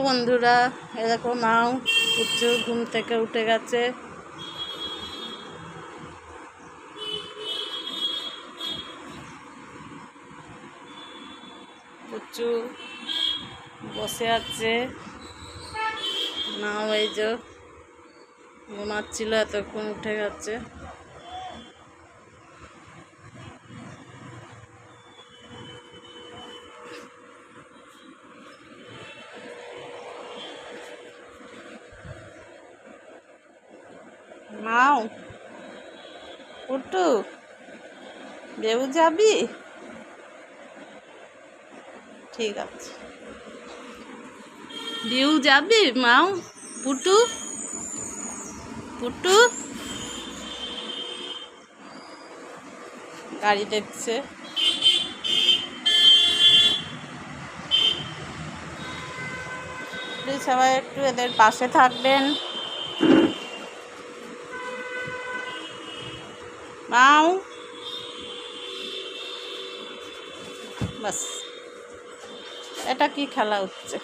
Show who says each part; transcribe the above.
Speaker 1: বন্ধুরা, এরকম নাও পুচু ঘুম থেকে উঠে গেছে। পুচু বসে আছে, নাও এই যে ঘুমাচ্ছিল, এতক্ষণ উঠে গেছে। নাও পুটু, বেউ যাবি? ঠিক আছে, বেউ যাবি? মাও পুটু, পুটু গাড়ি দেখছে। সবাই একটু এদের পাশে থাকবেন। মাও বাস, এটা কি খেলা হচ্ছে?